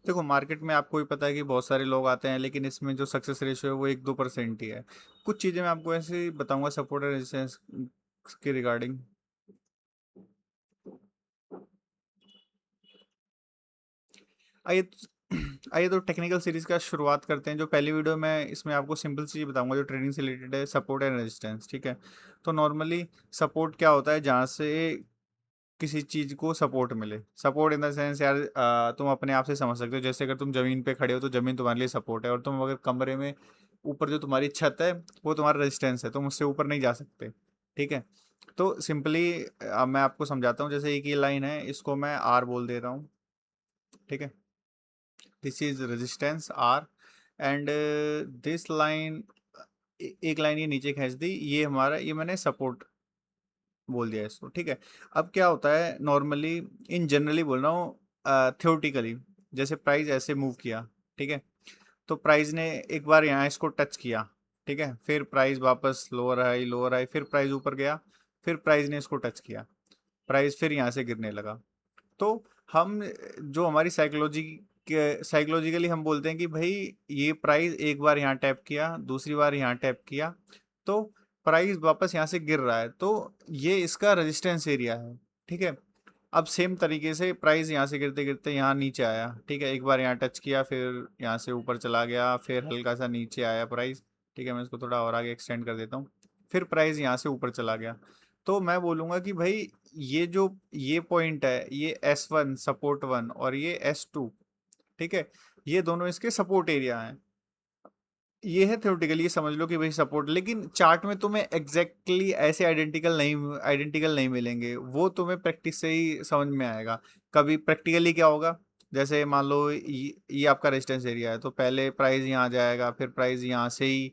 देखो मार्केट में आपको भी पता है कि बहुत सारे लोग आते हैं, लेकिन इसमें जो सक्सेस रेशियो है वो 1-2% ही है। कुछ चीज़ें मैं आपको ऐसे ही बताऊंगा सपोर्ट और रेजिस्टेंस के रिगार्डिंग। आइए आइए तो टेक्निकल सीरीज का शुरुआत करते हैं। जो पहली वीडियो में इसमें आपको सिंपल सी चीज़ बताऊंगा जो ट्रेडिंग से रिलेटेड है, सपोर्ट एंड रेजिस्टेंस। ठीक है। तो नॉर्मली सपोर्ट क्या होता है, जहाँ से किसी चीज को सपोर्ट मिले। सपोर्ट इन द सेंस यार, तुम अपने आप से समझ सकते हो, जैसे अगर तुम जमीन पे खड़े हो तो जमीन तुम्हारे लिए सपोर्ट है, और तुम अगर कमरे में ऊपर जो तुम्हारी छत है वो तुम्हारा रेजिस्टेंस है, तुम उससे ऊपर नहीं जा सकते। ठीक है। तो सिंपली मैं आपको समझाता हूँ। जैसे एक ये लाइन है, इसको मैं आर बोल दे रहा हूँ। ठीक है। This is resistance R, and this line, एक लाइन ये नीचे खींच दी, ये हमारा, ये मैंने सपोर्ट बोल दिया इसको। ठीक है। अब क्या होता है नॉर्मली, इन जनरली बोल रहा हूँ, थ्योरेटिकली, जैसे प्राइस ऐसे मूव किया। ठीक है। तो प्राइस ने एक बार यहाँ इसको टच किया। ठीक है। फिर प्राइस वापस लोअर आई, फिर प्राइस ऊपर गया, फिर प्राइस ने इसको टच किया, प्राइस फिर यहाँ से गिरने लगा। तो हम, जो हमारी साइकोलॉजिकली हम बोलते हैं कि भाई ये प्राइस एक बार यहाँ टैप किया, दूसरी बार यहाँ टैप किया, तो प्राइस वापस यहाँ से गिर रहा है, तो ये इसका रेजिस्टेंस एरिया है। ठीक है। अब सेम तरीके से प्राइस यहाँ से गिरते गिरते यहाँ नीचे आया। ठीक है। एक बार यहाँ टच किया, फिर यहाँ से ऊपर चला गया, फिर हल्का सा नीचे आया प्राइस। ठीक है। मैं इसको थोड़ा और आगे एक्सटेंड कर देता हूँ। फिर प्राइस यहाँ से ऊपर चला गया। तो मैं बोलूँगा कि भाई ये जो ये पॉइंट है, ये S1 सपोर्ट वन और ये S2। ठीक है। ये दोनों इसके सपोर्ट एरिया हैं। ये है थ्योरेटिकली, ये समझ लो कि भाई सपोर्ट, लेकिन चार्ट में तुम्हें एग्जैक्टली ऐसे आइडेंटिकल नहीं मिलेंगे, वो तुम्हें प्रैक्टिस से ही समझ में आएगा। कभी प्रैक्टिकली क्या होगा, जैसे मान लो ये आपका रेजिस्टेंस एरिया है, तो पहले प्राइस यहाँ जाएगा, फिर प्राइस यहाँ से ही,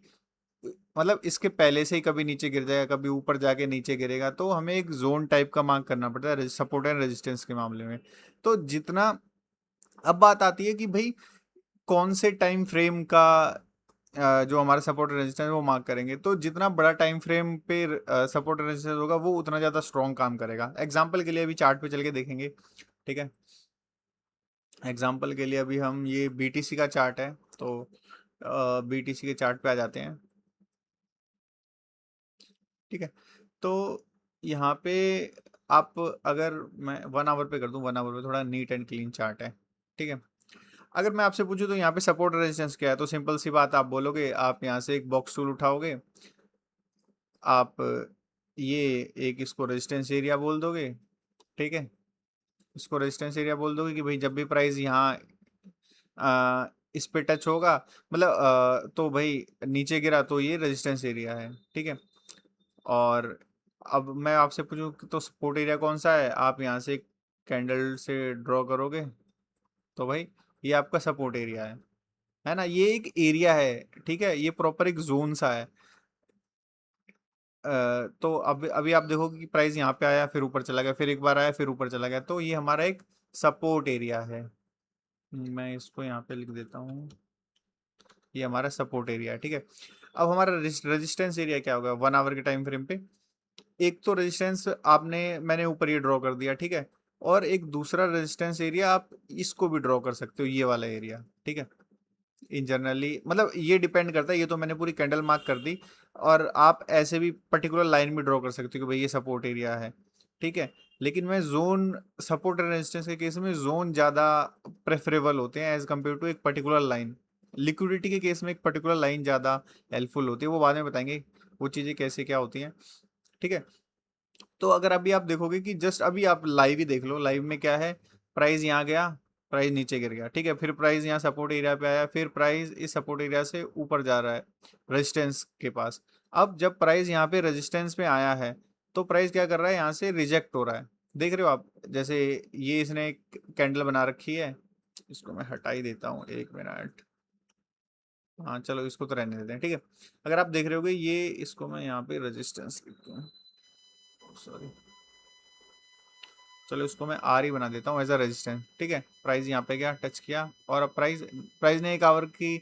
मतलब इसके पहले से ही कभी नीचे गिर जाएगा, कभी ऊपर जाके नीचे गिरेगा। तो हमें एक जोन टाइप का मार्क करना पड़ता है सपोर्ट एंड रेजिस्टेंस के मामले में। तो जितना, अब बात आती है कि भाई कौन से टाइम फ्रेम का जो हमारा सपोर्ट रेजिस्टेंस वो मार्क करेंगे। तो जितना बड़ा टाइम फ्रेम पे सपोर्ट रेजिस्टेंस होगा वो उतना ज़्यादा स्ट्रॉन्ग काम करेगा। एग्जांपल के लिए अभी चार्ट पे चल के देखेंगे। ठीक है। एग्जांपल के लिए अभी हम, ये बीटीसी का चार्ट है, तो बीटीसी के चार्ट पे आ जाते हैं। ठीक है। तो यहाँ पे आप, अगर मैं 1 आवर पे कर दूं, 1 आवर पे थोड़ा नीट एंड क्लीन चार्ट है। ठीक है। अगर मैं आपसे पूछूं तो यहाँ पे सपोर्ट रेजिस्टेंस क्या है, तो सिंपल सी बात आप बोलोगे, आप यहाँ से एक बॉक्स टूल उठाओगे, आप ये एक इसको रेजिस्टेंस एरिया बोल दोगे। ठीक है। इसको रेजिस्टेंस एरिया बोल दोगे कि भाई जब भी प्राइस यहाँ इस पे टच होगा, मतलब तो भाई नीचे गिरा तो ये रेजिस्टेंस एरिया है। ठीक है। और अब मैं आपसे पूछूं कि तो सपोर्ट एरिया कौन सा है, आप यहाँ से एक कैंडल से ड्रॉ करोगे, तो भाई ये आपका सपोर्ट एरिया है ना, ये एक एरिया है। ठीक है। ये प्रॉपर एक जोन सा है। तो अब अभी आप देखोगे कि प्राइस यहाँ पे आया, फिर ऊपर चला गया, फिर एक बार आया, फिर ऊपर चला गया, तो ये हमारा एक सपोर्ट एरिया है। मैं इसको यहाँ पे लिख देता हूँ, ये हमारा सपोर्ट एरिया है। ठीक है। अब हमारा रेजिस्टेंस एरिया क्या होगा 1 आवर के टाइम फ्रेम पे। एक तो रेजिस्टेंस आपने, मैंने ऊपर ये ड्रॉ कर दिया। ठीक है। और एक दूसरा रेजिस्टेंस एरिया आप इसको भी ड्रॉ कर सकते हो, ये वाला एरिया। ठीक है। इन जनरली मतलब ये डिपेंड करता है, ये तो मैंने पूरी कैंडल मार्क कर दी, और आप ऐसे भी पर्टिकुलर लाइन भी ड्रॉ कर सकते हो कि भाई ये सपोर्ट एरिया है। ठीक है। लेकिन मैं जोन, सपोर्ट एंड रेजिस्टेंस के केस में जोन ज़्यादा प्रेफरेबल होते हैं एज कम्पेयर टू एक पर्टिकुलर लाइन। लिक्विडिटी के केस में एक पर्टिकुलर लाइन ज़्यादा हेल्पफुल होती है, वो बाद में बताएंगे वो चीज़ें कैसे क्या होती हैं। ठीक है। तो अगर अभी आप देखोगे कि जस्ट अभी आप लाइव ही देख लो, लाइव में क्या है, प्राइस यहाँ गया, प्राइस नीचे गिर गया। ठीक है। फिर प्राइस यहाँ सपोर्ट एरिया पे आया, फिर प्राइस इस सपोर्ट एरिया से ऊपर जा रहा है रेजिस्टेंस के पास। अब जब प्राइस यहाँ पे रेजिस्टेंस पे आया है, तो प्राइस क्या कर रहा है, यहाँ से रिजेक्ट हो रहा है। देख रहे हो आप, जैसे ये इसने एक कैंडल बना रखी है, इसको मैं हटा ही देता हूँ, 1 मिनट। हाँ चलो इसको तो रहने देते हैं। ठीक है। अगर आप देख रहे होगे, ये इसको मैं यहाँ पे रेजिस्टेंस लिखता हूँ, सॉरी, चलो इसको मैं आर ही बना देता हूँ एज अ रेजिस्टेंस। ठीक है। प्राइस यहाँ पे गया, टच किया, और अब प्राइस प्राइस ने 1 आवर की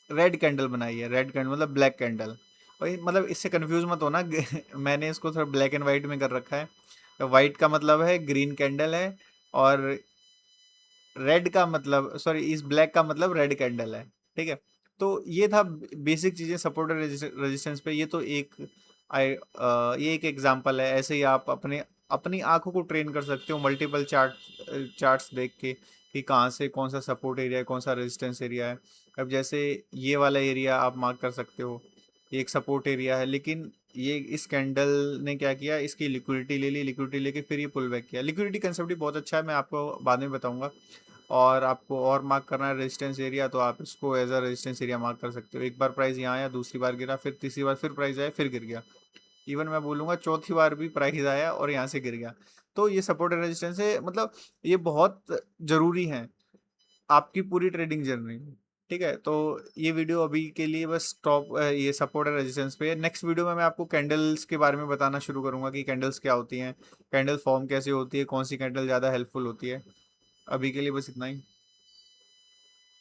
रेड कैंडल बनाई है। रेड कैंडल मतलब ब्लैक कैंडल। भाई मतलब इससे कंफ्यूज मत होना मैंने इसको थोड़ा ब्लैक एंड वाइट में कर रखा है। वाइट का मतलब है ग्रीन कैंडल है, और रेड का मतलब, सॉरी, इस ब्लैक का मतलब रेड कैंडल है, ठीक है। तो ये था बेसिक चीजें सपोर्ट और रेजिस्टेंस पे। ये तो एक ये एक एग्जांपल है। ऐसे ही आप अपने अपनी आंखों को ट्रेन कर सकते हो मल्टीपल चार्ट्स देख के कि कहाँ से कौन सा सपोर्ट एरिया है, कौन सा रेजिस्टेंस एरिया है। अब जैसे ये वाला एरिया आप मार्क कर सकते हो, ये एक सपोर्ट एरिया है, लेकिन ये इस कैंडल ने क्या किया, इसकी लिक्विडिटी ले ली, लिक्विडिटी लेके फिर ये पुल बैक किया। लिक्विडिटी कंसेप्ट भी बहुत अच्छा है, मैं आपको बाद में बताऊंगा। और आपको और मार्क करना है रेजिस्टेंस एरिया, तो आप इसको as a resistance area mark कर सकते हो। एक बार प्राइस यहाँ आया, दूसरी बार गिरा, फिर तीसरी बार फिर प्राइस आया, फिर गिर गया। इवन मैं बोलूंगा चौथी बार भी प्राइस आया और यहाँ से गिर गया। तो ये सपोर्ट एंड रेजिस्टेंस है, मतलब ये बहुत जरूरी है आपकी पूरी ट्रेडिंग जर्नी में, ठीक है। तो ये वीडियो अभी के लिए बस टॉप ये सपोर्ट एंड रेजिस्टेंस पे है। नेक्स्ट वीडियो में मैं आपको कैंडल्स के बारे में बताना शुरू करूंगा कि कैंडल्स क्या होती हैं, कैंडल फॉर्म कैसे होती है, कौन सी कैंडल ज़्यादा हेल्पफुल होती है। अभी के लिए बस इतना ही।